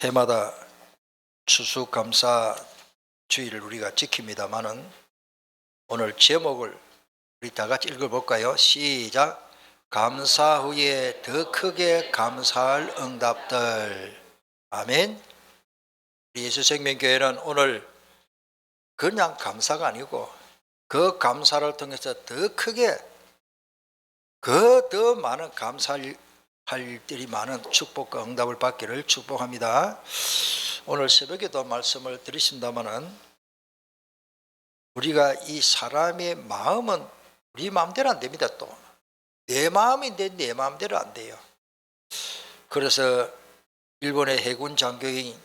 해마다 추수감사 주일을 우리가 지킵니다마는 오늘 제목을 우리 다 같이 읽어볼까요? 시작. 감사 후에 더 크게 감사할 응답들. 아멘. 우리 예수생명교회는 오늘 그냥 감사가 아니고 그 감사를 통해서 더 크게 더 많은 감사할 일들이 많은 축복과 응답을 받기를 축복합니다. 오늘 새벽에도 말씀을 드리신다마는 우리가 이 사람의 마음은 우리 마음대로 안 됩니다. 또 내 마음인데 내 마음대로 안 돼요. 그래서 일본의 해군 장교인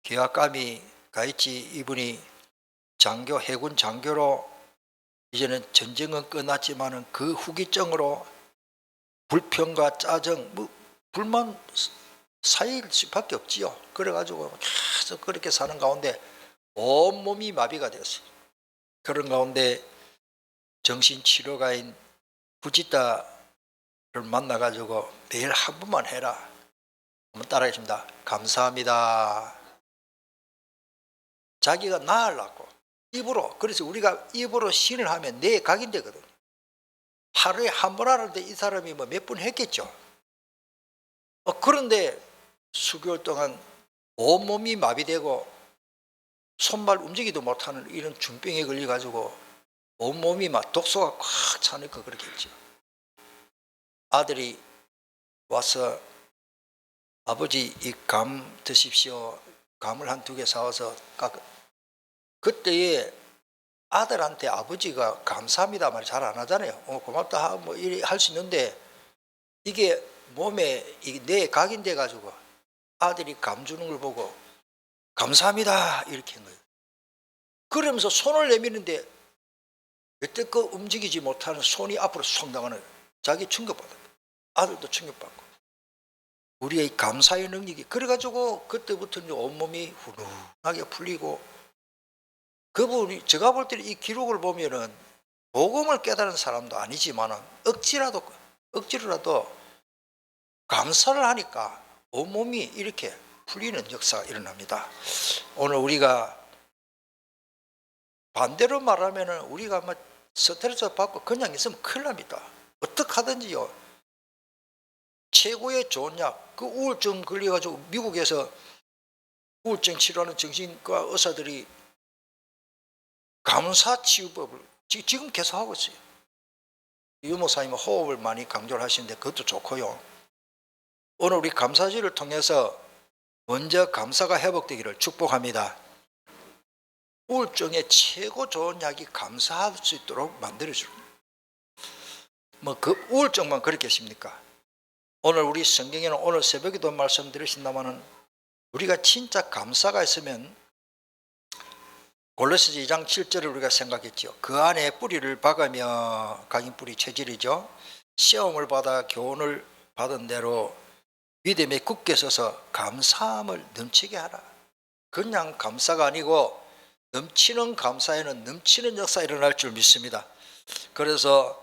기와카미 가이치 이분이 장교, 해군 장교로 이제는 전쟁은 끝났지만은 그 후기증으로 불평과 짜증, 불만 쌓일 수밖에 없지요. 그래가지고 계속 그렇게 사는 가운데 온몸이 마비가 되었어요. 그런 가운데 정신치료가인 부지타를 만나가지고 매일 한 번만 해라. 한번 따라하겠습니다. 감사합니다. 자기가 나으려고 입으로, 그래서 우리가 입으로 신을 하면 내 각인되거든요. 하루에 한 번 하는데 이 사람이 뭐 몇 번 했겠죠. 그런데 수개월 동안 온몸이 마비되고 손발 움직이도 못하는 이런 중병에 걸려가지고 온몸이 막 독소가 꽉 차니까 그렇게 했죠. 아들이 와서 아버지 이 감 드십시오. 감을 한 2개 사와서 그때에 아들한테 아버지가 감사합니다 말 잘 안 하잖아요. 고맙다 뭐 이래 할 수 있는데 이게 몸에 내 각인돼 가지고 아들이 감 주는 걸 보고 감사합니다 이렇게 한 거예요. 그러면서 손을 내미는데 여태껏 움직이지 못하는 손이 앞으로 쏙 나가는 자기 충격받았다. 아들도 충격받고 우리의 감사의 능력이 그래가지고 그때부터 이제 온몸이 훈훈하게 풀리고 그분이 제가 볼 때는 이 기록을 보면은 복음을 깨달은 사람도 아니지만은 억지로라도 감사를 하니까 온몸이 이렇게 풀리는 역사가 일어납니다. 오늘 우리가 반대로 말하면은 우리가 뭐 스트레스 받고 그냥 있으면 큰일 납니다. 어떻게 하든지요. 최고의 좋은 약, 그 우울증 걸려가지고 미국에서 우울증 치료하는 정신과 의사들이 감사 치유법을 지금 계속 하고 있어요. 유모사님은 호흡을 많이 강조를 하시는데 그것도 좋고요. 오늘 우리 감사주를 통해서 먼저 감사가 회복되기를 축복합니다. 우울증의 최고 좋은 약이 감사할 수 있도록 만들어줍니다. 그 우울증만 그렇겠습니까? 오늘 우리 성경에는 오늘 새벽에도 말씀드리신다마는 우리가 진짜 감사가 있으면 골로새서 2장 7절을 우리가 생각했죠. 그 안에 뿌리를 박으며 각인 뿌리 체질이죠. 시험을 받아 교훈을 받은 대로 믿음에 굳게 서서 감사함을 넘치게 하라. 그냥 감사가 아니고 넘치는 감사에는 넘치는 역사가 일어날 줄 믿습니다. 그래서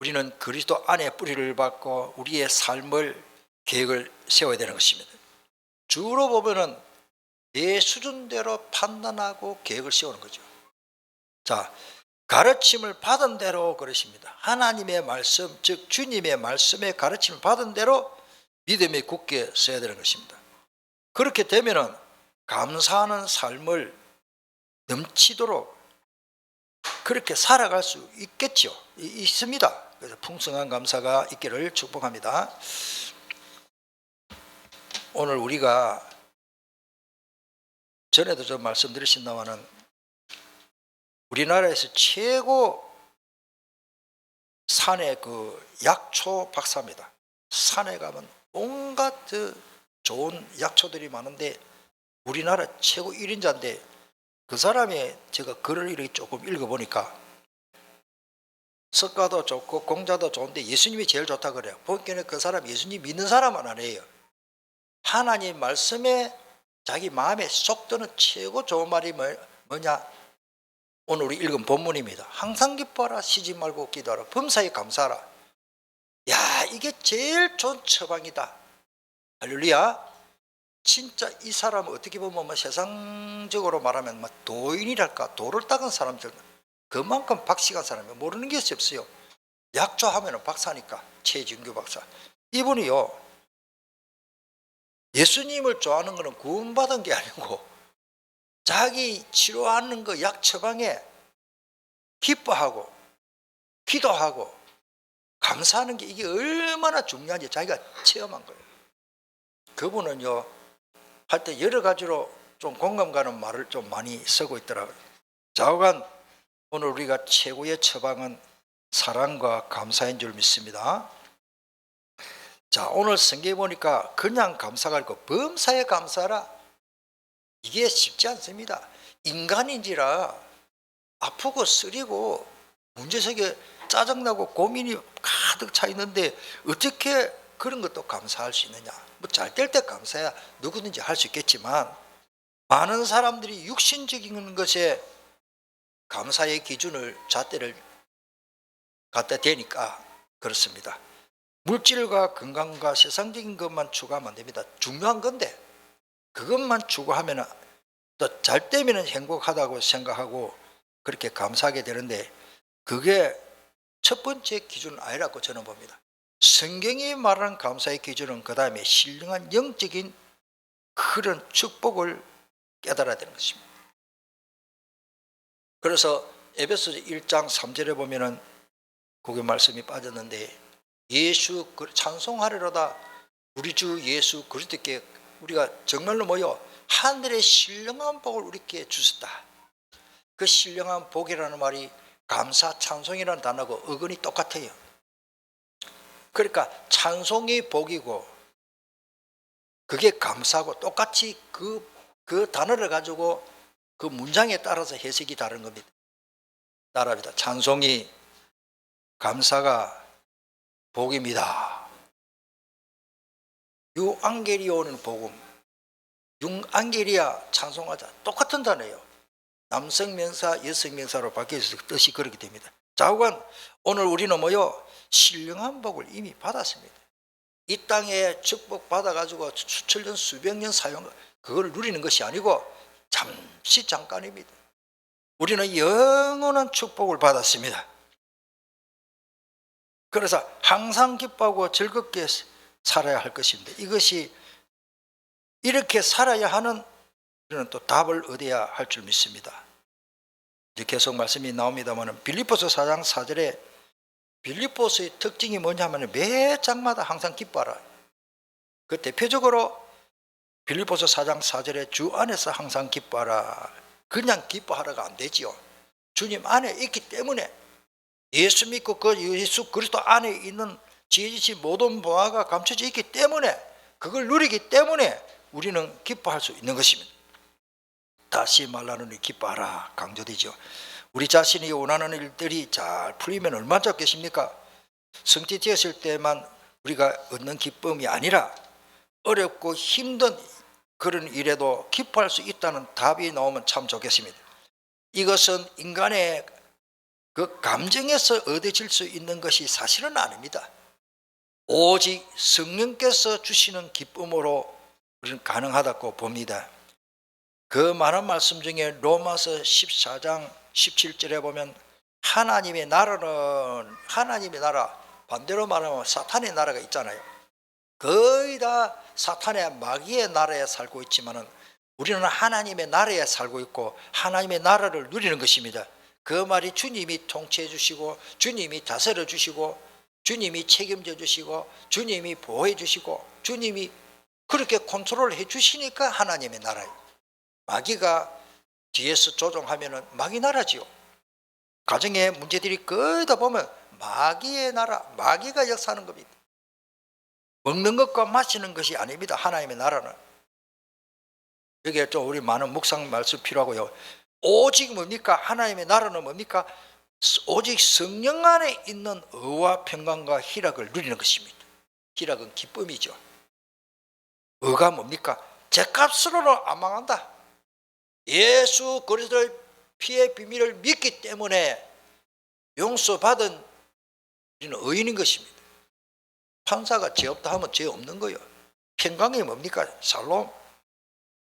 우리는 그리스도 안에 뿌리를 박고 우리의 삶을 계획을 세워야 되는 것입니다. 주로 보면은 내 수준대로 판단하고 계획을 세우는 거죠. 자, 가르침을 받은 대로 그러십니다. 하나님의 말씀, 즉 주님의 말씀에 가르침을 받은 대로 믿음에 굳게 서야 되는 것입니다. 그렇게 되면은 감사하는 삶을 넘치도록 그렇게 살아갈 수 있겠죠. 있습니다. 그래서 풍성한 감사가 있기를 축복합니다. 오늘 우리가 전에도 좀 말씀드리신다마는 우리나라에서 최고 산의 그 약초 박사입니다. 산에 가면 온갖 좋은 약초들이 많은데 우리나라 최고 1인자인데 그 사람의 제가 글을 이렇게 조금 읽어보니까 석가도 좋고 공자도 좋은데 예수님이 제일 좋다 그래요. 보니까 그 사람 예수님 믿는 사람은 아니에요. 하나님 말씀에 자기 마음에 쏙 드는 최고 좋은 말이 뭐냐? 오늘 우리 읽은 본문입니다. 항상 기뻐하라, 쉬지 말고 기도하라, 범사에 감사하라. 야, 이게 제일 좋은 처방이다. 할렐루야. 진짜 이 사람은 어떻게 보면 뭐 세상적으로 말하면 뭐 도인이랄까, 도를 닦은 사람들, 그만큼 박식한 사람이 모르는 것이 없어요. 약조하면 박사니까. 최진규 박사, 이분이요, 예수님을 좋아하는 것은 구원받은 게 아니고 자기 치료하는 그 약 처방에 기뻐하고 기도하고 감사하는 게 이게 얼마나 중요한지 자기가 체험한 거예요. 그분은요, 할 때 여러 가지로 좀 공감 가는 말을 좀 많이 쓰고 있더라고요. 좌우간 오늘 우리가 최고의 처방은 사랑과 감사인 줄 믿습니다. 자, 오늘 성경에 보니까 그냥 감사가 아니고 범사에 감사하라. 이게 쉽지 않습니다. 인간인지라 아프고 쓰리고 문제석에 짜증나고 고민이 가득 차 있는데 어떻게 그런 것도 감사할 수 있느냐. 뭐 잘 될 때 감사해야 누구든지 할 수 있겠지만 많은 사람들이 육신적인 것에 감사의 기준을 잣대를 갖다 대니까 그렇습니다. 물질과 건강과 세상적인 것만 추구하면 안 됩니다. 중요한 건데 그것만 추구하면 또 잘 되면 행복하다고 생각하고 그렇게 감사하게 되는데 그게 첫 번째 기준은 아니라고 저는 봅니다. 성경이 말하는 감사의 기준은 그 다음에 신령한 영적인 그런 축복을 깨달아야 되는 것입니다. 그래서 에베소서 1장 3절에 보면은 거기 말씀이 빠졌는데 예수 찬송하리로다 우리 주 예수 그리스도께 우리가 정말로 모여 하늘의 신령한 복을 우리께 주셨다. 그 신령한 복이라는 말이 감사 찬송이라는 단어하고 어근이 똑같아요. 그러니까 찬송이 복이고 그게 감사하고 똑같이 그 단어를 가지고 그 문장에 따라서 해석이 다른 겁니다. 따라합니다. 찬송이 감사가 복입니다. 유앙게리오는 복음, 융앙게리아 찬송하자 똑같은 단어예요. 남성명사 여성명사로 바뀌어서 뜻이 그렇게 됩니다. 좌우간 오늘 우리는 뭐요? 신령한 복을 이미 받았습니다. 이 땅에 축복 받아가지고 수천 년 수백 년 사용 그걸 누리는 것이 아니고 잠시 잠깐입니다. 우리는 영원한 축복을 받았습니다. 그래서 항상 기뻐하고 즐겁게 살아야 할 것입니다. 이것이 이렇게 살아야 하는 우리는 또 답을 얻어야 할 줄 믿습니다. 이제 계속 말씀이 나옵니다만 빌립보서 4장 4절에 빌립보서의 특징이 뭐냐면 매 장마다 항상 기뻐하라. 그 대표적으로 빌립보서 4장 4절에 주 안에서 항상 기뻐하라. 그냥 기뻐하라가 안 되지요. 주님 안에 있기 때문에 예수 믿고 그 예수 그리스도 안에 있는 지혜지신 모든 보화가 감춰져 있기 때문에 그걸 누리기 때문에 우리는 기뻐할 수 있는 것입니다. 다시 말하노니 기뻐하라 강조되죠. 우리 자신이 원하는 일들이 잘 풀리면 얼마나 좋겠습니까? 성취 되었을 때만 우리가 얻는 기쁨이 아니라 어렵고 힘든 그런 일에도 기뻐할 수 있다는 답이 나오면 참 좋겠습니다. 이것은 인간의 그 감정에서 얻어질 수 있는 것이 사실은 아닙니다. 오직 성령께서 주시는 기쁨으로 우리는 가능하다고 봅니다. 그 많은 말씀 중에 로마서 14장 17절에 보면 하나님의 나라는 하나님의 나라, 반대로 말하면 사탄의 나라가 있잖아요. 거의 다 사탄의 마귀의 나라에 살고 있지만은 우리는 하나님의 나라에 살고 있고 하나님의 나라를 누리는 것입니다. 그 말이 주님이 통치해 주시고 주님이 다스려 주시고 주님이 책임져 주시고 주님이 보호해 주시고 주님이 그렇게 컨트롤 해 주시니까 하나님의 나라예요. 마귀가 뒤에서 조종하면은 마귀 나라지요. 가정의 문제들이 거의 다 보면 마귀의 나라, 마귀가 역사하는 겁니다. 먹는 것과 마시는 것이 아닙니다. 하나님의 나라는. 여기에 좀 우리 많은 묵상 말씀 필요하고요. 오직 뭡니까? 하나님의 나라는 뭡니까? 오직 성령 안에 있는 의와 평강과 희락을 누리는 것입니다. 희락은 기쁨이죠. 의가 뭡니까? 죄값으로는 안 망한다. 예수 그리스도의 피의 비밀을 믿기 때문에 용서받은 우리는 의인인 것입니다. 판사가 죄 없다 하면 죄 없는 거예요. 평강이 뭡니까? 살롬.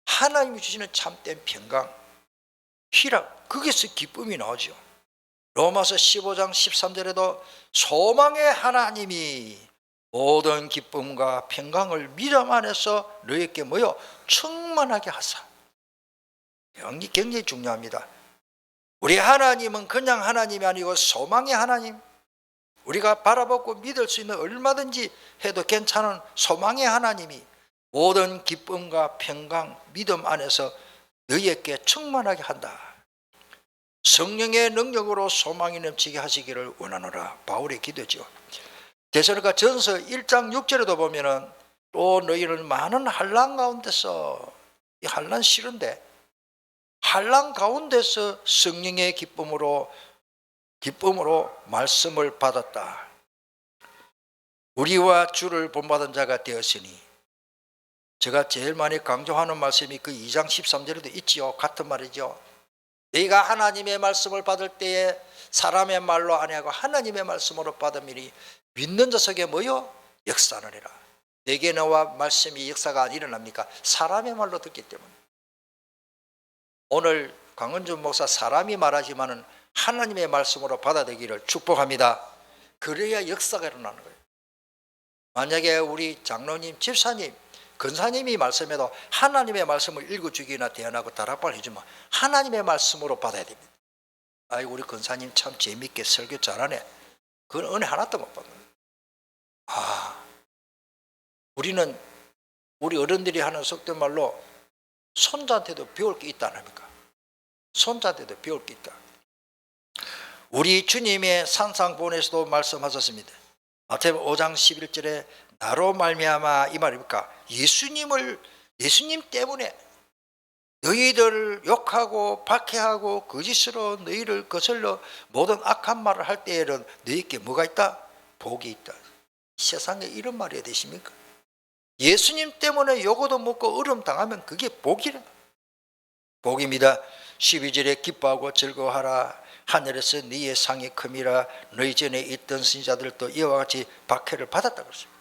하나님이 주시는 참된 평강, 희락, 거기서 기쁨이 나오죠. 로마서 15장 13절에도 소망의 하나님이 모든 기쁨과 평강을 믿음 안에서 너희에게 모여 충만하게 하사. 이게 굉장히 중요합니다. 우리 하나님은 그냥 하나님이 아니고 소망의 하나님, 우리가 바라보고 믿을 수 있는 얼마든지 해도 괜찮은 소망의 하나님이 모든 기쁨과 평강, 믿음 안에서 너희에게 충만하게 한다. 성령의 능력으로 소망이 넘치게 하시기를 원하노라. 바울의 기도죠. 데살로니가 전서 1장 6절에도 보면은 또 너희는 많은 환난 가운데서, 이 환난 싫은데 환난 가운데서 성령의 기쁨으로 말씀을 받았다. 우리와 주를 본받은 자가 되었으니, 제가 제일 많이 강조하는 말씀이 그 2장 13절에도 있지요. 같은 말이죠. 너희가 하나님의 말씀을 받을 때에 사람의 말로 아니하고 하나님의 말씀으로 받으니 믿는 자 속에 모여 역사하느니라. 내게 나와 말씀이 역사가 안 일어납니까? 사람의 말로 듣기 때문에. 오늘 강은준 목사 사람이 말하지만은 하나님의 말씀으로 받아들이기를 축복합니다. 그래야 역사가 일어나는 거예요. 만약에 우리 장로님, 집사님, 근사님이 말씀해도 하나님의 말씀을 읽어주기나 대안하고 다락방을 해주면 하나님의 말씀으로 받아야 됩니다. 아이고, 우리 근사님 참 재밌게 설교 잘하네. 그건 은혜 하나도 못 받는 거예요. 우리는 우리 어른들이 하는 속된 말로 손자한테도 배울 게 있다 아닙니까? 손자한테도 배울 게 있다. 우리 주님의 산상본에서도 말씀하셨습니다. 마태복음 5장 11절에 나로 말미암아, 이 말입니까? 예수님 때문에 너희들을 욕하고 박해하고 거짓으로 너희를 거슬러 모든 악한 말을 할 때에는 너희에게 뭐가 있다? 복이 있다. 세상에 이런 말이 어디 있습니까? 예수님 때문에 요거도 먹고 얼음 당하면 그게 복이라. 복입니다. 12절에 기뻐하고 즐거워하라. 하늘에서 네의 상이 큼이라. 너희 전에 있던 선지자들도 이와 같이 박해를 받았다고 했습니다.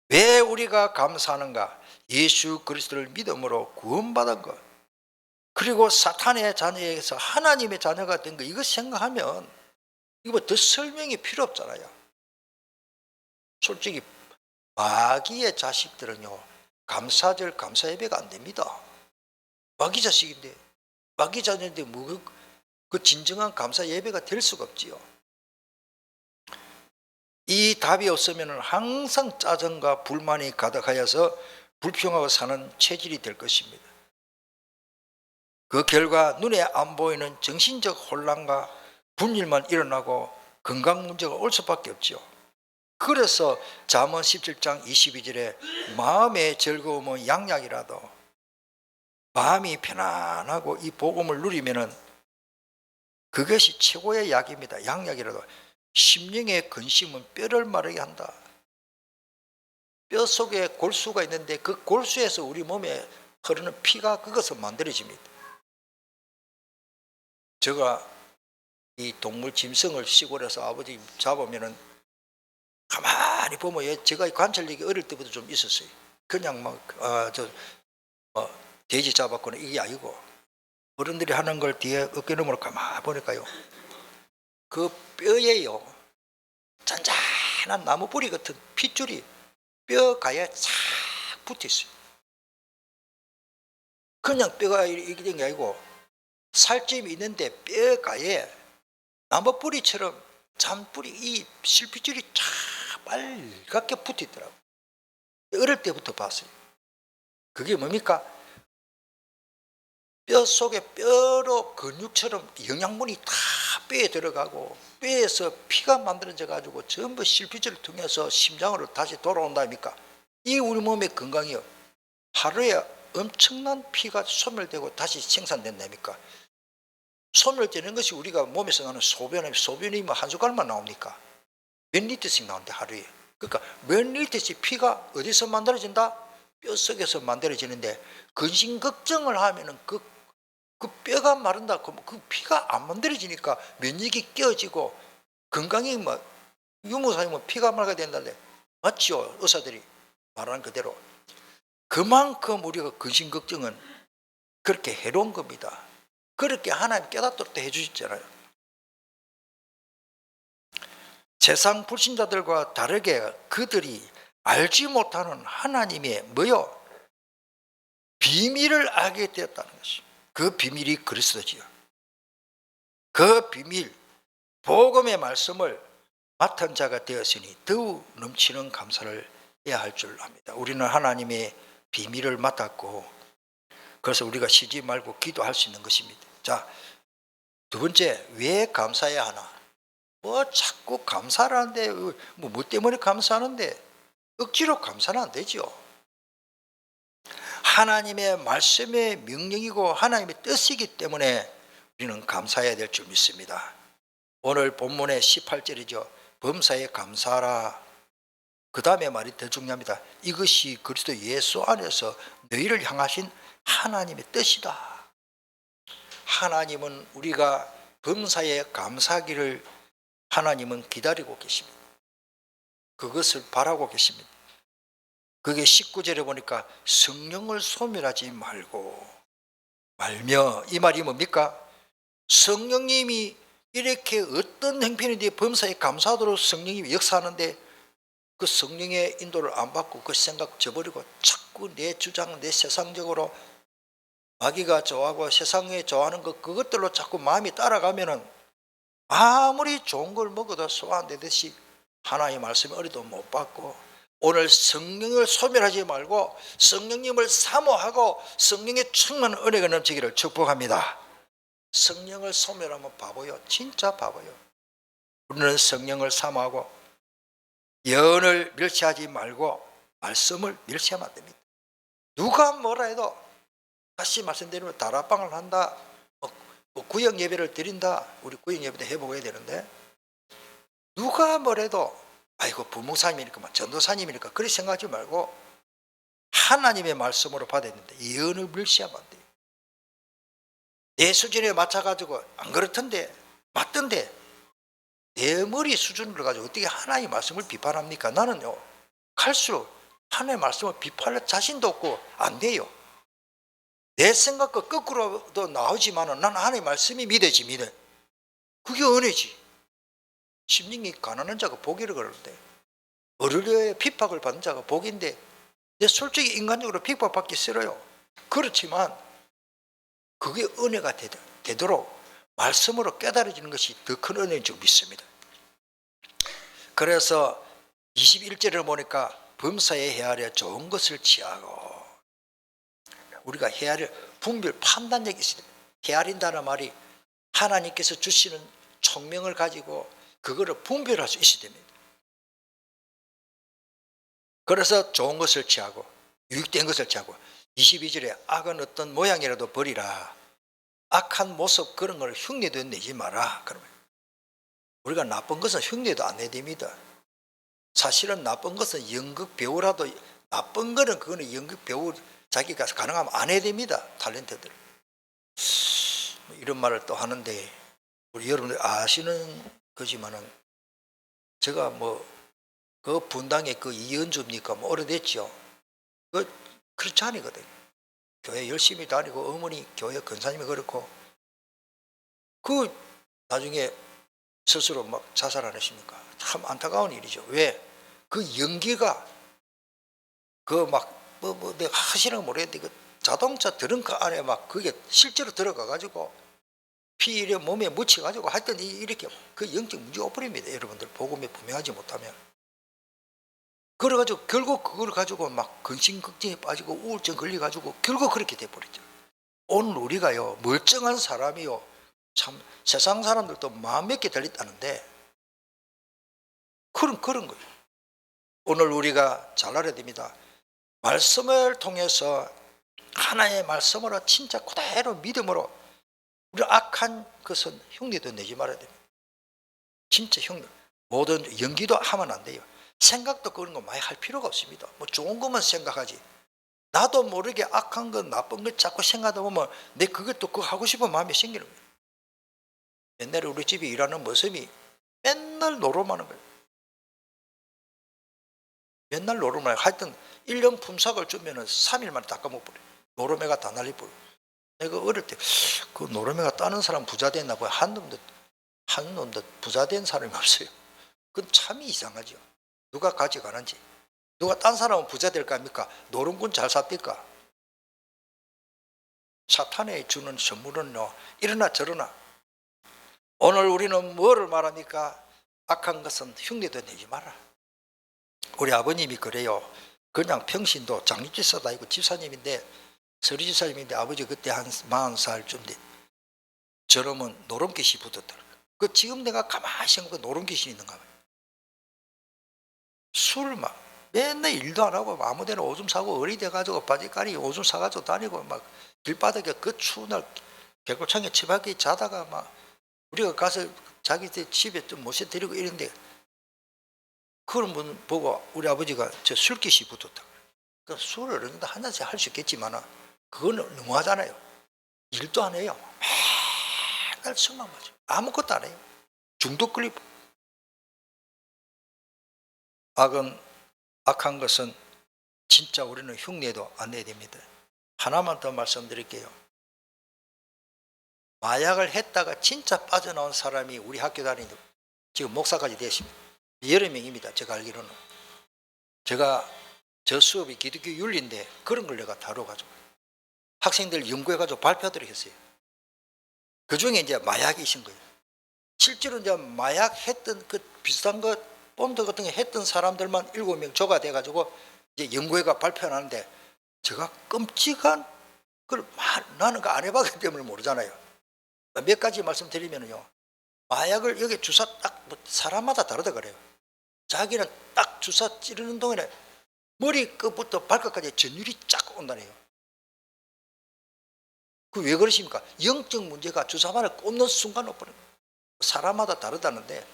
왜 우리가 감사하는가? 예수 그리스도를 믿음으로 구원받은 것, 그리고 사탄의 자녀에서 하나님의 자녀가 된 것, 이거 생각하면 이거 더 설명이 필요 없잖아요. 솔직히 마귀의 자식들은요, 감사절 감사 예배가 안 됩니다. 마귀 자식인데, 마귀 자녀인데 그 진정한 감사 예배가 될 수가 없지요. 이 답이 없으면 항상 짜증과 불만이 가득하여서 불평하고 사는 체질이 될 것입니다. 그 결과 눈에 안 보이는 정신적 혼란과 분열만 일어나고 건강 문제가 올 수밖에 없죠. 그래서 잠언 17장 22절에 마음의 즐거움은 양약이라도, 마음이 편안하고 이 복음을 누리면은 그것이 최고의 약입니다. 양약이라도. 심령의 근심은 뼈를 마르게 한다. 뼈 속에 골수가 있는데 그 골수에서 우리 몸에 흐르는 피가 그것을 만들어집니다. 제가 이 동물 짐승을 시골에서 아버지 잡으면은 가만히 보면 제가 관찰력이 어릴 때부터 좀 있었어요. 그냥 돼지 잡았거나 이게 아니고 어른들이 하는 걸 뒤에 어깨너머로 가만히 보니까요, 그 뼈에요 잔잔한 나무 뿌리 같은 핏줄이 뼈 가에 싹 붙어 있어요. 그냥 뼈가 이렇게 된 게 아니고 살점이 있는데 뼈 가에 나무 뿌리처럼 잔뿌리, 이 실핏줄이 쫙 빨갛게 붙어 있더라고요. 어릴 때부터 봤어요. 그게 뭡니까? 뼈 속에 뼈로 근육처럼 영양분이 다 뼈에 들어가고 뼈에서 피가 만들어져 가지고 전부 실핏줄을 통해서 심장으로 다시 돌아온다니까. 이 우리 몸의 건강이요, 하루에 엄청난 피가 소멸되고 다시 생산된다니까. 소멸되는 것이 우리가 몸에서 나는 소변이 뭐 한 숟갈만 나옵니까? 몇 리터씩 나오는데 하루에. 그러니까 몇 리터씩 피가 어디서 만들어진다? 뼛속에서 만들어지는데, 근심 걱정을 하면은 그 뼈가 마른다. 그 피가 안 만들어지니까 면역이 깨어지고 건강이 유무상이면 피가 맑아야 된다는데, 맞죠? 의사들이 말하는 그대로. 그만큼 우리가 근심 걱정은 그렇게 해로운 겁니다. 그렇게 하나님 깨닫도록 해주셨잖아요. 세상 불신자들과 다르게 그들이 알지 못하는 하나님의 뭐요? 비밀을 알게 되었다는 것이. 그 비밀이 그리스도지요. 그 비밀, 복음의 말씀을 맡은 자가 되었으니 더욱 넘치는 감사를 해야 할 줄 압니다. 우리는 하나님의 비밀을 맡았고, 그래서 우리가 쉬지 말고 기도할 수 있는 것입니다. 자, 두 번째, 왜 감사해야 하나? 뭐 자꾸 감사를 하는데, 뭐 때문에 감사하는데 억지로 감사는 안 되죠. 하나님의 말씀의 명령이고 하나님의 뜻이기 때문에 우리는 감사해야 될 줄 믿습니다. 오늘 본문의 18절이죠. 범사에 감사하라. 그 다음에 말이 더 중요합니다. 이것이 그리스도 예수 안에서 너희를 향하신 하나님의 뜻이다. 하나님은 우리가 범사에 감사하기를 하나님은 기다리고 계십니다. 그것을 바라고 계십니다. 그게 19절에 보니까 성령을 소멸하지 말며, 이 말이 뭡니까? 성령님이 이렇게 어떤 형편인데 범사에 감사하도록 성령님이 역사하는데 그 성령의 인도를 안 받고 그 생각 저버리고 자꾸 내 주장, 내 세상적으로 마귀가 좋아하고 세상에 좋아하는 그것들로 자꾸 마음이 따라가면은 아무리 좋은 걸 먹어도 소화 안 되듯이 하나님의 말씀의 어리도 못 받고, 오늘 성령을 소멸하지 말고 성령님을 사모하고 성령의 충만한 은혜가 넘치기를 축복합니다. 성령을 소멸하면 바보요. 진짜 바보요. 우리는 성령을 사모하고 예언을 멸시하지 말고 말씀을 멸시하면 안 됩니다. 누가 뭐라 해도 다시 말씀드리면 다락방을 한다, 구역 예배를 드린다, 우리 구역 예배도 해보고 해야 되는데 누가 뭐래도 아이고 부목사님이니까 전도사님이니까 그렇게 생각하지 말고 하나님의 말씀으로 받아야 된다. 예언을 멸시하면 안 돼요. 내 수준에 맞춰가지고 안 그렇던데 맞던데 내 머리 수준을 가지고 어떻게 하나님의 말씀을 비판합니까? 나는요 갈수록 하나님의 말씀을 비판할 자신도 없고 안 돼요. 내 생각과 거꾸로도 나오지만은 난 하나님의 말씀이 믿어. 그게 은혜지. 심령이 가난한 자가 복이라 그러는데 어르려의 핍박을 받는 자가 복인데 내 솔직히 인간적으로 핍박받기 싫어요. 그렇지만 그게 은혜가 되도록 말씀으로 깨달아지는 것이 더 큰 은혜인 줄 믿습니다. 그래서 21절을 보니까 범사에 헤아려 좋은 것을 취하고, 우리가 헤아려 분별 판단력이 있어야 돼요. 헤아린다는 말이 하나님께서 주시는 총명을 가지고 그거를 분별할 수 있어야 됩니다. 그래서 좋은 것을 취하고 유익된 것을 취하고, 22절에 악은 어떤 모양이라도 버리라. 악한 모습 그런 걸 흉내도 내지 마라. 그러면 우리가 나쁜 것은 흉내도 안 내됩니다. 사실은 나쁜 것은 연극 배우라도 나쁜 거는 그거는 연극 배우 자기가 가능하면 안 해야 됩니다. 탤런트들. 이런 말을 또 하는데 우리 여러분들 아시는 거지만은 제가 그 분당의 그 이연주입니까? 오래됐죠. 그렇지 않거든요. 교회 열심히 다니고 어머니 교회 권사님이 그렇고 나중에 스스로 막 자살하십니까? 참 안타까운 일이죠. 왜? 그 연기가 내가 하시는 거 모르겠는데 그 자동차 드렁크 안에 막 그게 실제로 들어가 가지고 피 이래 몸에 묻혀 가지고 하여튼 이렇게 그 영적 문제가 없어집니다. 여러분들 복음에 분명하지 못하면. 그래가지고 결국 그걸 가지고 막 근심 걱정에 빠지고 우울증 걸려가지고 결국 그렇게 돼버리죠. 오늘 우리가요 멀쩡한 사람이요 참 세상 사람들도 마음 몇 개 달렸다는데 그런 거예요. 오늘 우리가 잘 알아야 됩니다. 말씀을 통해서 하나의 말씀으로 진짜 그대로 믿음으로 우리 악한 것은 흉내도 내지 말아야 됩니다. 진짜 흉내. 모든 연기도 하면 안 돼요. 생각도 그런 거 많이 할 필요가 없습니다. 좋은 것만 생각하지. 나도 모르게 악한 것 나쁜 걸 자꾸 생각하다 보면 내 그것도 그거 하고 싶은 마음이 생기는 거예요. 옛날에 우리 집에 일하는 모습이 맨날 노름하는 거예요. 맨날 노름하고 하여튼 1년 품삯을 주면은 3일 만에 다 까먹어버려. 노름해가 다 날려버려. 내가 어릴 때 그 노름해가 따는 사람 부자 됐나 봐요. 한 놈도 부자 된 사람이 없어요. 그건 참이 이상하죠. 누가 가져가는지. 누가 딴 사람은 부자 될까 합니까? 노름꾼 잘 삽니까? 사탄에 주는 선물은 이러나 저러나. 오늘 우리는 뭐를 말합니까? 악한 것은 흉내도 내지 마라. 우리 아버님이 그래요. 그냥 평신도 장립집사도 아니고 집사님인데, 서리집사님인데, 아버지 그때 한 40살쯤 돼. 저놈은 노름귀신이 붙었더라. 그 지금 내가 가만히 생각하면 노름귀신이 있는가 봐요. 술 막 맨날 일도 안 하고 아무데나 오줌 싸고 어리 돼가지고 바지가리 오줌 싸가지고 다니고 막 길바닥에 그 추운 날 개골창에 치박이 자다가 막 우리가 가서 자기 집에 좀 모셔드리고 이런데, 그런 분 보고 우리 아버지가 저 술깃이 붙었다. 그 술을 어느 정도 한 잔씩 할 수 있겠지만 그건 너무하잖아요. 일도 안 해요. 맨날 술만 마셔. 아무것도 안 해요. 중독 걸리고. 악한 것은 진짜 우리는 흉내도 안 내야 됩니다. 하나만 더 말씀드릴게요. 마약을 했다가 진짜 빠져나온 사람이 우리 학교 다니는 지금 목사까지 되십니다. 여러 명입니다. 제가 알기로는. 저 수업이 기독교 윤리인데 그런 걸 내가 다뤄가지고 학생들 연구해가지고 발표들을 했어요. 그 중에 이제 마약이 있은 거예요. 실제로 이제 마약 했던 그 비슷한 거 본드 같은 거 했던 사람들만 7명 조가 돼가지고 이제 연구회가 발표하는데, 제가 끔찍한 걸 나는 그 안 해봤기 때문에 모르잖아요. 몇 가지 말씀드리면요. 마약을 여기 주사 딱 사람마다 다르다 그래요. 자기는 딱 주사 찌르는 동안에 머리 끝부터 발끝까지 전율이 쫙 온다네요. 그 왜 그러십니까? 영적 문제가 주사바를 꽂는 순간 오버는 사람마다 다르다는데,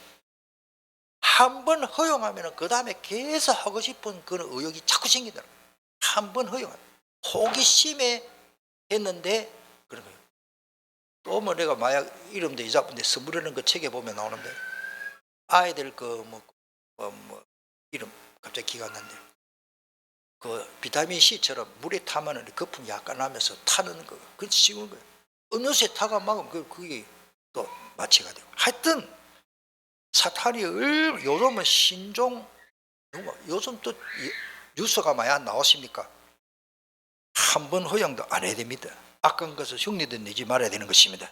한 번 허용하면 그 다음에 계속 하고 싶은 그런 의욕이 자꾸 생긴다는 거예요. 한 번 허용하면. 호기심에 했는데 그런 거예요. 또 뭐 내가 마약 이름도 잊어본데 스무르는 그 책에 보면 나오는데, 아이들 이름 갑자기 기가 안 나는데, 그 비타민 C처럼 물에 타면 거품이 약간 나면서 타는 거, 그건 쉬운 거예요. 어느새 타가 막으면 그게 또 마취가 되고. 하여튼 사탄이 요즘은 신종, 요즘 또 뉴스가 많이 안 나오십니까? 한 번 허용도 안 해야 됩니다. 악한 것을 흉내도 내지 말아야 되는 것입니다.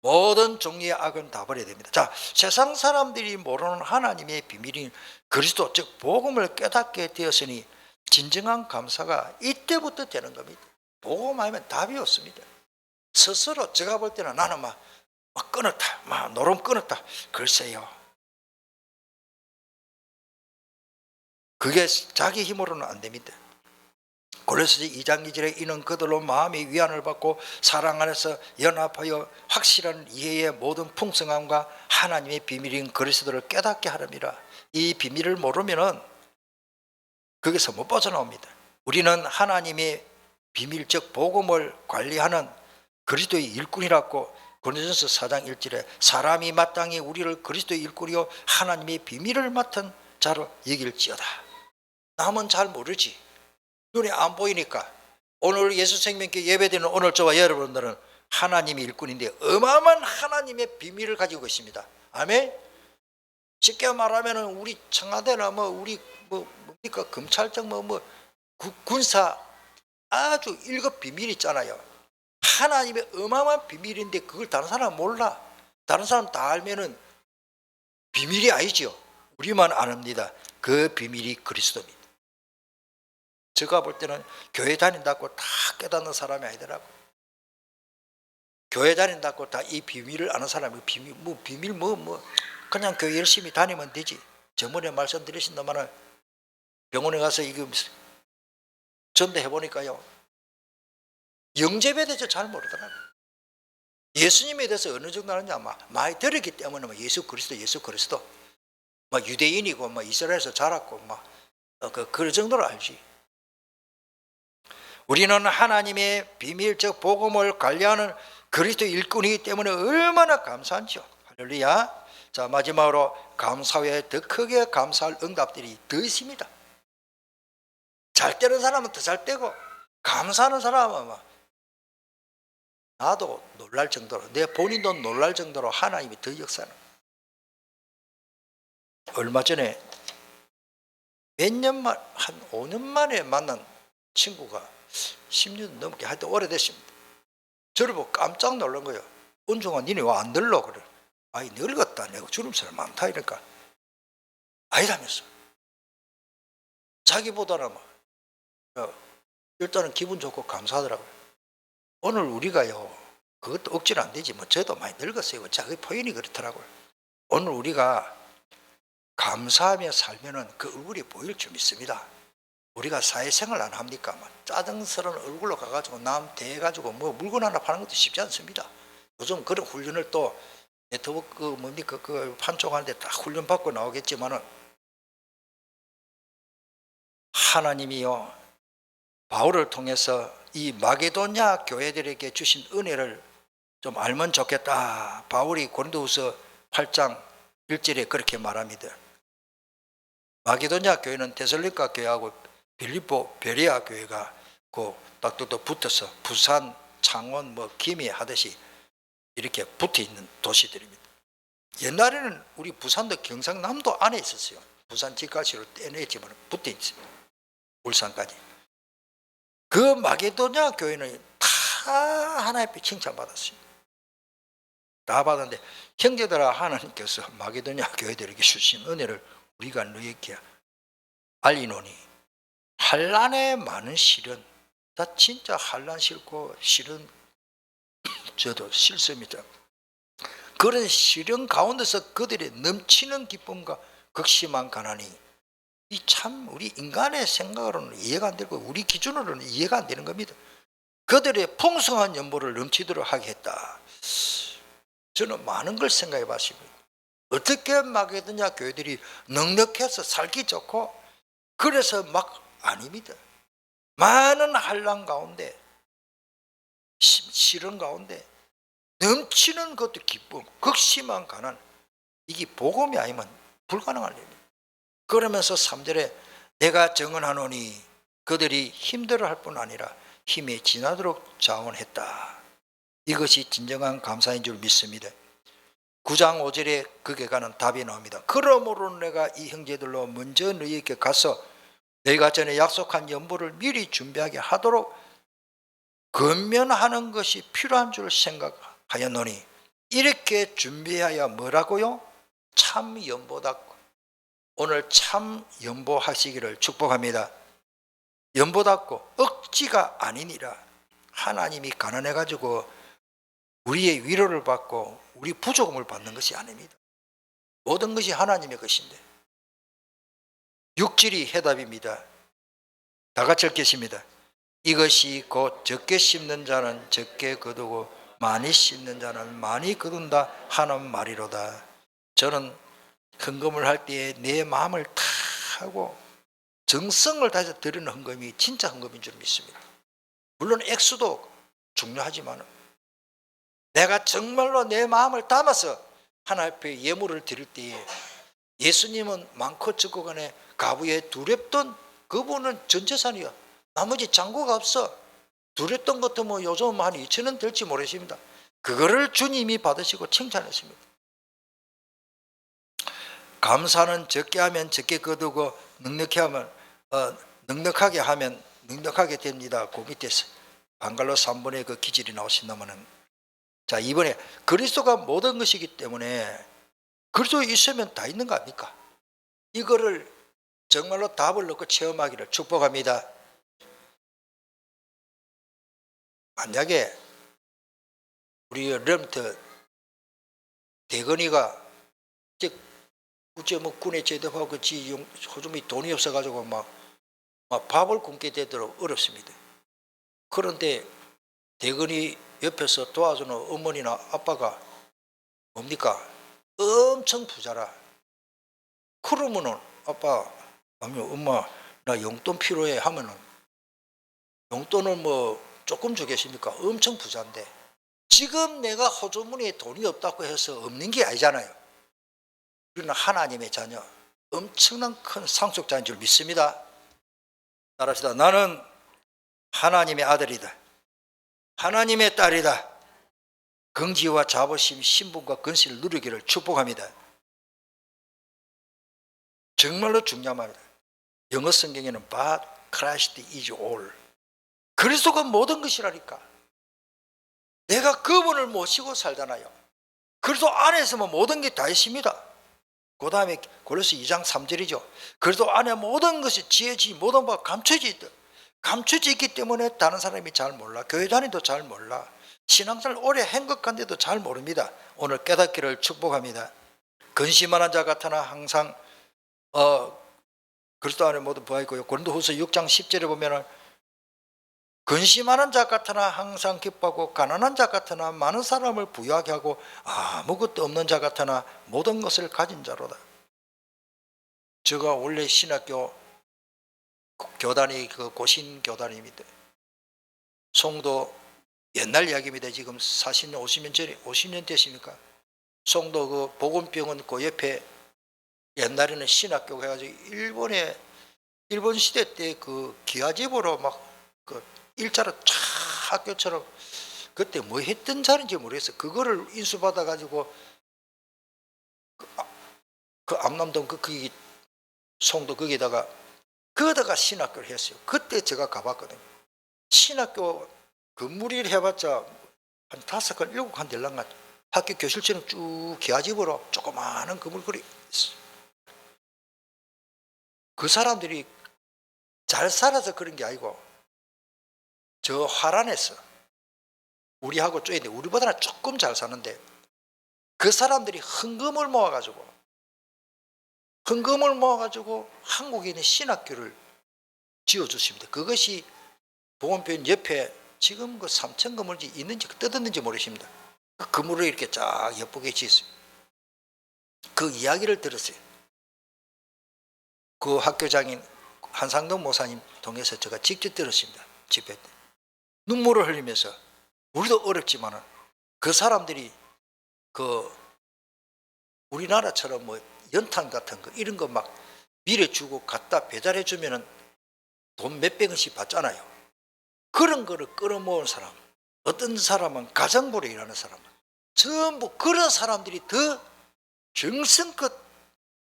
모든 종류의 악은 다 버려야 됩니다. 자, 세상 사람들이 모르는 하나님의 비밀인 그리스도, 즉 복음을 깨닫게 되었으니 진정한 감사가 이때부터 되는 겁니다. 복음하면 답이 없습니다. 스스로 제가 볼 때는 나는 막 끊었다, 노름 끊었다. 글쎄요. 그게 자기 힘으로는 안 됩니다. 고린도서 2장 2절에 이는 그들로 마음의 위안을 받고 사랑 안에서 연합하여 확실한 이해의 모든 풍성함과 하나님의 비밀인 그리스도를 깨닫게 하렵니다. 이 비밀을 모르면은 거기서 못 빠져나옵니다. 우리는 하나님의 비밀, 즉 복음을 관리하는 그리스도의 일꾼이라고 고린도전서 4장 1절에 사람이 마땅히 우리를 그리스도의 일꾼이요 하나님의 비밀을 맡은 자로 여길지어다. 남은 잘 모르지. 눈에 안 보이니까. 오늘 예수 생명교회 예배드리는 오늘 저와 여러분들은 하나님의 일꾼인데 어마어마한 하나님의 비밀을 가지고 있습니다. 아멘. 쉽게 말하면 우리 청와대나 우리 뭡니까 검찰청 군사 아주 1급 비밀 있잖아요. 하나님의 어마어마한 비밀인데 그걸 다른 사람은 몰라. 다른 사람 다 알면은 비밀이 아니죠. 우리만 아닙니다. 그 비밀이 그리스도입니다. 제가 볼 때는 교회 다닌다고 다 깨닫는 사람이 아니더라고. 교회 다닌다고 다 이 비밀을 아는 사람이 비밀 그냥 교회 열심히 다니면 되지. 저번에 말씀드리신다마는 병원에 가서 이거 전대해 보니까요, 영접에 대해서 잘 모르더라고. 예수님에 대해서 어느 정도 아느냐, 많이 들었기 때문에 예수 그리스도 유대인이고 이스라엘에서 자랐고 그 정도로 알지. 우리는 하나님의 비밀, 즉 복음을 관리하는 그리스도 일꾼이기 때문에 얼마나 감사한지요. 할렐루야. 자, 마지막으로 감사 외에 더 크게 감사할 응답들이 더 있습니다. 잘 되는 사람은 더 잘 되고 감사하는 사람은 막 나도 놀랄 정도로, 내 본인도 놀랄 정도로 하나님이 더 역사는. 얼마 전에 몇 년 만, 한 5년 만에 만난 친구가 10년 넘게 하여튼 오래됐습니다. 저를 보고 깜짝 놀란 거예요. 은중아, 니네 왜 안 늙어? 그래. 아이, 늙었다. 내가 주름살 많다. 이러니까 아니라면서. 자기보다는 막, 일단은 기분 좋고 감사하더라고요. 오늘 우리가요, 그것도 억지로 안 되지. 뭐 저도 많이 늙었어요. 자기 표현이 그렇더라고요. 오늘 우리가 감사하며 살면은 그 얼굴이 보일 줄 믿습니다. 우리가 사회생활 안 합니까? 막 짜증스러운 얼굴로 가가지고 남 대해가지고 뭐 물건 하나 파는 것도 쉽지 않습니다. 요즘 그런 훈련을 또 네트워크 뭡니까 그 판촉하는데 딱 훈련 받고 나오겠지만은, 하나님이요 바울을 통해서 이 마게도냐 교회들에게 주신 은혜를 좀 알면 좋겠다. 바울이 고린도후서 8장 1절에 그렇게 말합니다. 마게도냐 교회는 데살로니가 교회하고 빌립보 베레아 교회가 그 딱또 붙어서 부산, 창원, 뭐 김해 하듯이 이렇게 붙어 있는 도시들입니다. 옛날에는 우리 부산도 경상남도 안에 있었어요. 부산 직가시로 떼냈지만 붙어 있습니다. 울산까지. 그 마게도냐 교회는 다 하나님 앞에 칭찬받았어요. 다 받았는데, 형제들아, 하나님께서 마게도냐 교회들에게 주신 은혜를 우리가 너희에게 알리노니 환난에 많은 시련, 나 진짜 환난 싫고 시련 저도 싫습니다. 그런 시련 가운데서 그들의 넘치는 기쁨과 극심한 가난이, 이 참 우리 인간의 생각으로는 이해가 안 되고 우리 기준으로는 이해가 안 되는 겁니다. 그들의 풍성한 연보를 넘치도록 하게 했다. 저는 많은 걸 생각해 봤습니다. 어떻게 마게도냐 교회들이 넉넉해서 살기 좋고, 그래서 막 아닙니다. 많은 환난 가운데, 시련 가운데 넘치는 것도 기쁨, 극심한 가난, 이게 복음이 아니면 불가능한 일입니다. 그러면서 3절에 내가 정언하노니 그들이 힘들어할 뿐 아니라 힘이 지나도록 자원했다. 이것이 진정한 감사인 줄 믿습니다. 9장 5절에 그게 가는 답이 나옵니다. 그러므로 내가 이 형제들로 먼저 너희에게 가서 너희가 전에 약속한 연보를 미리 준비하게 하도록 건면하는 것이 필요한 줄 생각하였노니, 이렇게 준비하여 뭐라고요? 참 연보답고. 오늘 참 연보하시기를 축복합니다. 연보답고 억지가 아니니라. 하나님이 가난해가지고 우리의 위로를 받고 우리 부족함을 받는 것이 아닙니다. 모든 것이 하나님의 것인데. 6절이 해답입니다. 다 같이 읽겠습니다. 이것이 곧 적게 심는 자는 적게 거두고 많이 심는 자는 많이 거둔다 하는 말이로다. 저는 헌금을 할 때에 내 마음을 다 하고 정성을 다해서 드리는 헌금이 진짜 헌금인 줄 믿습니다. 물론 액수도 중요하지만 내가 정말로 내 마음을 담아서 하나님 앞에 예물을 드릴 때에, 예수님은 많고 적고 간에 가부에 두렵던 그분은 전 재산이야. 나머지 잔고가 없어. 두렵던 것도 뭐 요즘 한 2,000원 될지 모르십니다. 그거를 주님이 받으시고 칭찬했습니다. 감사는 적게 하면 적게 거두고 넉넉하게 하면 넉넉하게 됩니다. 그 밑에서 방갈로 3번의 그 기질이 나오신다면은, 자, 이번에 그리스도가 모든 것이기 때문에 그리스도 있으면 다 있는 거 아닙니까? 이거를 정말로 답을 넣고 체험하기를 축복합니다. 만약에 우리 렘트 대건이가 뭐 군에 제대하고 호주이 돈이 없어가지고 막 밥을 굶게 되도록 어렵습니다. 그런데 대건이 옆에서 도와주는 어머니나 아빠가 뭡니까? 엄청 부자라. 그러면은 아빠, 엄마 나 용돈 필요해 하면은 용돈을 뭐 조금 주겠습니까? 엄청 부자인데. 지금 내가 호주머니에 돈이 없다고 해서 없는 게 아니잖아요. 우리는 하나님의 자녀, 엄청난 큰 상속자인 줄 믿습니다. 따라합시다. 나는 하나님의 아들이다. 하나님의 딸이다. 긍지와 자부심, 신분과 근세를 누리기를 축복합니다. 정말로 중요한 말이다. 영어 성경에는 But Christ is all. 그리스도가 모든 것이라니까. 내가 그분을 모시고 살잖아요. 그리스도 안에서만 모든 게 다 있습니다. 그 다음에 고린도서 2장 3절이죠. 그리스도 안에 모든 것이 지혜지 모든 바가 감춰져 있다. 감춰져 있기 때문에 다른 사람이 잘 몰라. 교회 다니도 잘 몰라. 신앙생활 오래 행복한데도 잘 모릅니다. 오늘 깨닫기를 축복합니다. 근심하는 자 같으나 항상 그리스도 안에 모두 부하 있고요. 고린도후서 6장 10절에 보면은 근심하는 자 같으나 항상 기뻐하고 가난한 자 같으나 많은 사람을 부유하게 하고 아무것도 없는 자 같으나 모든 것을 가진 자로다. 제가 원래 신학교 교단이 그 고신 교단입니다. 송도 옛날 이야기입니다. 지금 40년 50년 전에 50년 됐습니까? 송도 그 보건병원 그 옆에 옛날에는 신학교가 해가지고 일본 시대 때 그 기와집으로 막 그 일자로 쫙 학교처럼 그때 뭐 했던 자리인지 모르겠어. 그거를 인수받아 가지고 그 암남동 그 송도 거기다가 신학교를 했어요. 그때 제가 가봤거든요. 신학교 건물을 해봤자 한 5칸 7칸 될랑가 학교 교실처럼 쭉 기와집으로 조그마한 건물이 있어. 그 사람들이 잘 살아서 그런 게 아니고 저 화란에서 우리하고 쪼인데 우리보다는 조금 잘 사는데 그 사람들이 헌금을 모아가지고 한국에 있는 신학교를 지어줬습니다. 그것이 보건병원 옆에 지금 그 3층 건물이 있는지 뜯었는지 모르겠습니다. 그 건물을 이렇게 쫙 예쁘게 지었어요. 그 이야기를 들었어요. 그 학교장인 한상동 목사님 통해서 제가 직접 들었습니다. 집회 때. 눈물을 흘리면서 우리도 어렵지만은 그 사람들이 그 우리나라처럼 뭐 연탄 같은 거 이런 거 막 밀어주고 갖다 배달해 주면은 돈 몇백 원씩 받잖아요. 그런 거를 끌어모은 사람, 어떤 사람은 가정부로 일하는 사람, 전부 그런 사람들이 더 정성껏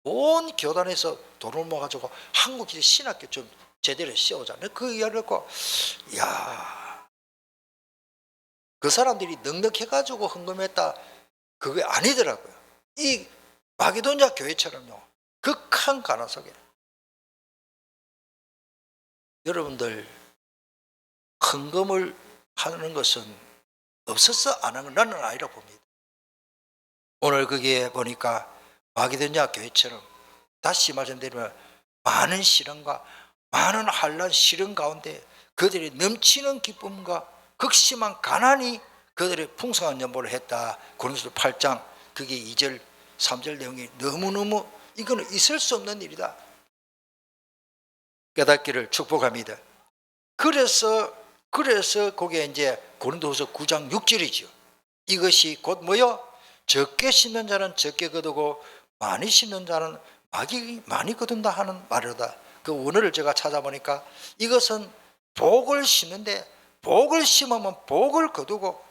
온 교단에서 돈을 모아가지고 한국의 신학교 좀 제대로 씌워자네. 그 이야기를 듣고 이야, 그 사람들이 넉넉해가지고 헌금했다 그게 아니더라고요. 이 마게도냐 교회처럼요 극한 가난 속에 여러분들 헌금을 하는 것은 없어서 안 하는 나는 아니라 봅니다. 오늘 거기에 보니까 마게도냐 교회처럼 다시 말씀드리면 많은 시련과 많은 환난 시련 가운데 그들이 넘치는 기쁨과 극심한 가난이 그들의 풍성한 연보를 했다. 고린도서 8장 그게 2절 3절 내용이 너무너무 이거는 있을 수 없는 일이다. 깨닫기를 축복합니다. 그래서 그게 이제 고린도후서 9장 6절이죠. 이것이 곧 뭐요? 적게 심는 자는 적게 거두고 많이 심는 자는 많이 거둔다 하는 말이다. 그 원어를 제가 찾아보니까 이것은 복을 심는데 복을 심으면 복을 거두고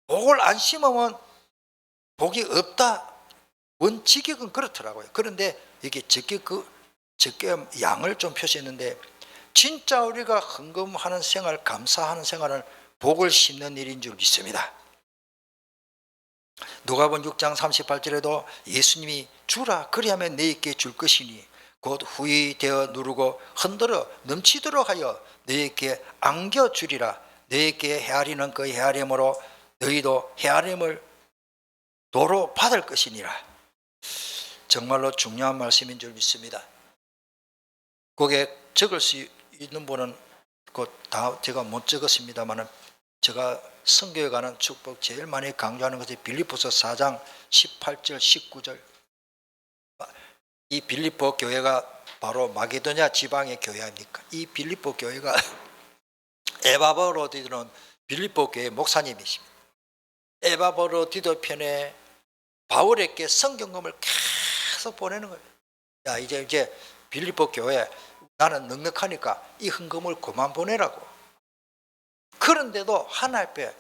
복을 안 심으면 복이 없다. 원칙은 그렇더라고요. 그런데 이게 적게 양을 좀 표시했는데 진짜 우리가 헌금하는 생활, 감사하는 생활은 복을 심는 일인 줄 믿습니다. 누가복음 6장 38절에도 예수님이 주라 그리하면 너희에게 줄 것이니 곧 후히 되어 누르고 흔들어 넘치도록 하여 너희에게 안겨주리라. 너희에게 헤아리는 그 헤아림으로 너희도 헤아림을 도로 받을 것이니라. 정말로 중요한 말씀인 줄 믿습니다. 거기에 적을 수 있는 분은 다 제가 못 적었습니다만 제가 선교에 관한 축복 제일 많이 강조하는 것이 빌립보서 4장 18절 19절. 이 빌립보 교회가 바로 마게도냐 지방의 교회 아닙니까? 이 빌립보 교회가 에바브로디도는 빌립보 교회 목사님이십니다. 에바브로디도 편에 바울에게 성경금을 계속 보내는 거예요. 야, 이제 빌립보 교회 나는 넉넉하니까 이 헌금을 그만 보내라고. 그런데도 하나님 앞에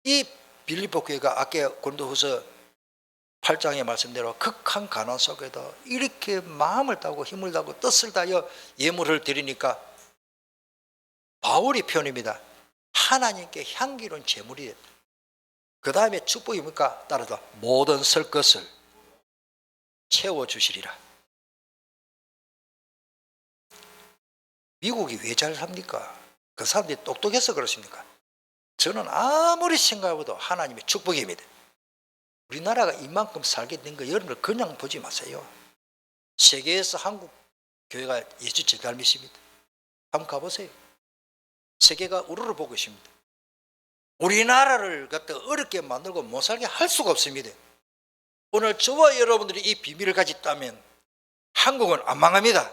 이 빌립보 교회가 아까 고린도후서 8장의 말씀대로 극한 가난 속에도 이렇게 마음을 다하고 힘을 다하고 뜻을 다하여 예물을 드리니까 바울이 표현입니다. 하나님께 향기로운 제물이 됐다. 그 다음에 축복이 뭡니까? 따라서 모든 설 것을 채워주시리라. 미국이 왜 잘 삽니까? 그 사람들이 똑똑해서 그렇습니까? 저는 아무리 생각해도 하나님의 축복입니다. 우리나라가 이만큼 살게 된 거 여러분들 그냥 보지 마세요. 세계에서 한국 교회가 예수 제일 잘 믿습니다. 한번 가보세요. 세계가 우르르 보고 있습니다. 우리나라를 갖다 어렵게 만들고 못 살게 할 수가 없습니다. 오늘 저와 여러분들이 이 비밀을 가졌다면 한국은 안 망합니다.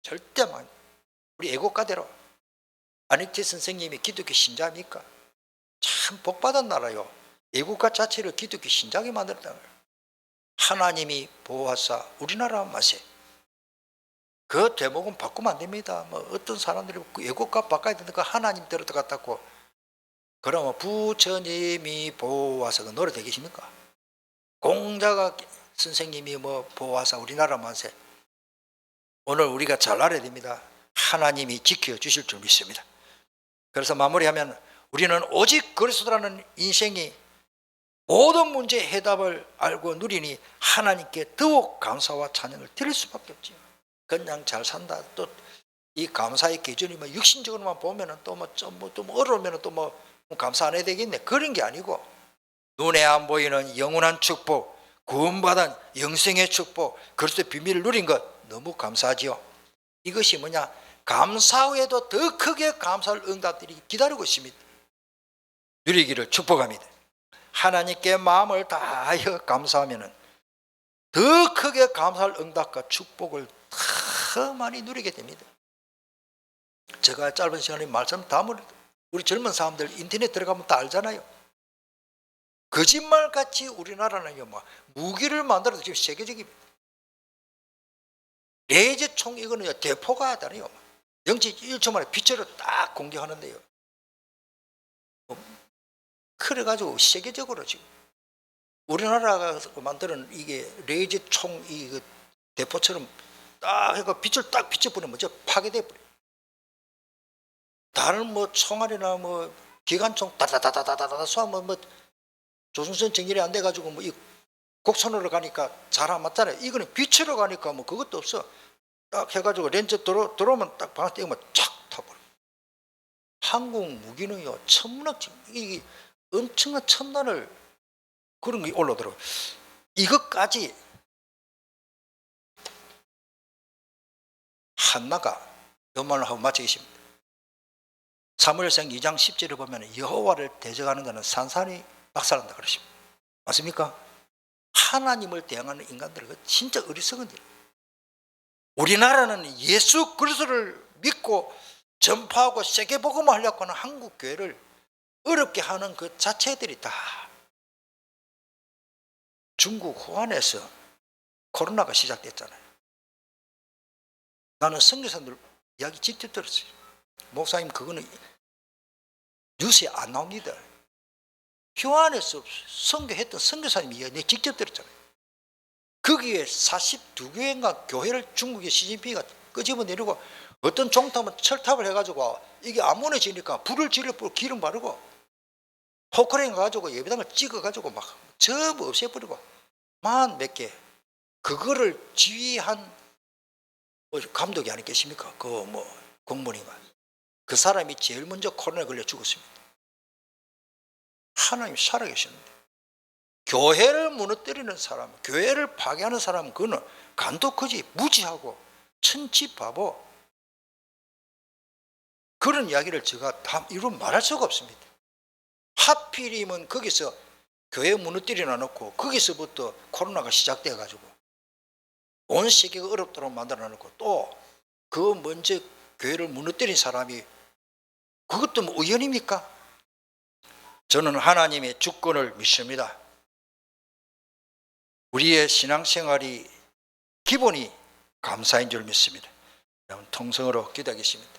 절대 안 망합니다. 우리 애국가대로 안익태 선생님이 기독교 신자입니까? 참 복받은 나라요. 애국가 자체를 기독교 신자게 만들었다는 거예요. 하나님이 보호하사 우리나라 맛에 그 대목은 바꾸면 안 됩니다. 뭐 어떤 사람들이 애국가 바꿔야 된다고 하나님 대로 들어갔다고 그러면 부처님이 보호하사 그 노래 되겠습니까? 공자가 선생님이 뭐 보호하사 우리나라 맛에 오늘 우리가 잘 알아야 됩니다. 하나님이 지켜주실 줄 믿습니다. 그래서 마무리하면 우리는 오직 그리스도라는 인생이 모든 문제의 해답을 알고 누리니 하나님께 더욱 감사와 찬양을 드릴 수밖에 없지요. 그냥 잘 산다. 또 이 감사의 기준이 뭐 육신적으로만 보면은 또 뭐 좀 어려우면은 또 뭐 감사 안 해야 되겠네. 그런 게 아니고 눈에 안 보이는 영원한 축복, 구원받은 영생의 축복, 그리스도의 비밀을 누린 것 너무 감사하지요. 이것이 뭐냐? 감사 후에도 더 크게 감사를 응답들이 기다리고 있습니다. 누리기를 축복합니다. 하나님께 마음을 다하여 감사하면 더 크게 감사할 응답과 축복을 더 많이 누리게 됩니다. 제가 짧은 시간에 말씀 다 우리 젊은 사람들 인터넷 들어가면 다 알잖아요. 거짓말같이 우리나라는요, 뭐 무기를 만들어서 지금 세계적입니다. 레이저총 이거는요, 대포가 하다니요. 0.1초 만에 빛으로 딱 공격하는데요. 그래가지고 세계적으로 지금 우리나라가 만드는 이게 레이저총 이 대포처럼 딱 해가 빛을 딱 비춰버리면 저 파괴돼 버려요. 다른 뭐 총알이나 뭐 기관총 다다다다다다다 쏘면 뭐 조준선 정렬이 안 돼가지고 뭐 이 곡선으로 가니까 잘 안 맞잖아요. 이거는 빛으로 가니까 뭐 그것도 없어. 딱 해가지고 렌즈 들어오면 딱 방아 떼면 착 타버려. 한국 무기는요, 이 엄청난 첨단을 그런 게 올라오더라고요. 이것까지 한나가 연말로 하고 마치겠습니다. 사무엘상 2장 10절에 보면 여호와를 대적하는 자는 산산이 박살난다 그러십니다. 맞습니까? 하나님을 대항하는 인간들은 진짜 어리석은 일. 우리나라는 예수 그리스도를 믿고 전파하고 세계복음을 하려고 하는 한국 교회를 어렵게 하는 그 자체들이 다 중국 후한에서 코로나가 시작됐잖아요. 나는 선교사들 이야기 직접 들었어요. 목사님 그거는 뉴스에 안 나옵니다. 휴안에서 선교했던 선교사님 이야기 내가 직접 들었잖아요. 거기에 42개인가 교회를 중국의 시진핑이가 끄집어 내리고 어떤 종탑은 철탑을 해가지고 이게 안 무너지니까 불을 지를 기름 바르고 포크레인 가지고 예배당을 찍어가지고 막 전부 없애버리고 만 몇 개 그거를 지휘한 감독이 아니겠습니까? 그 뭐 공무원인가 그 사람이 제일 먼저 코로나에 걸려 죽었습니다. 하나님이 살아계셨는데 교회를 무너뜨리는 사람, 교회를 파괴하는 사람은 그거는 간독하지 무지하고 천치바보 그런 이야기를 제가 다 이루 말할 수가 없습니다. 하필이면 거기서 교회 무너뜨려 놓고 거기서부터 코로나가 시작돼 가지고 온 세계가 어렵도록 만들어 놓고 또 그 먼저 교회를 무너뜨린 사람이 그것도 뭐 우연입니까? 저는 하나님의 주권을 믿습니다. 우리의 신앙생활이 기본이 감사인 줄 믿습니다. 통성으로 기도하겠습니다.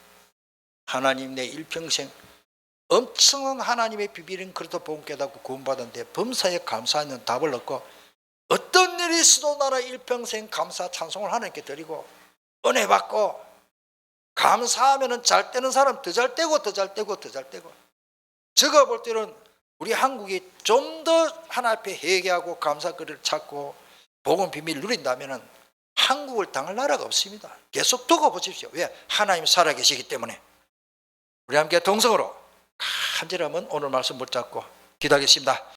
하나님, 내 일평생 엄청난 하나님의 비밀은 그래도 본 깨닫고 구원받았는데 범사에 감사하는 답을 얻고 어떤 일이 있어도 나라 일평생 감사 찬송을 하나님께 드리고 은혜 받고 감사하면 잘 되는 사람 더 잘 되고 더 잘 되고 더 잘 되고, 제가 볼 때는 우리 한국이 좀 더 하나님 앞에 회개하고 감사거리를 찾고 복음 비밀 누린다면 한국을 당할 나라가 없습니다. 계속 두고 보십시오. 왜? 하나님 살아계시기 때문에. 우리 함께 동성으로 간절하면 오늘 말씀 붙잡고 기도하겠습니다.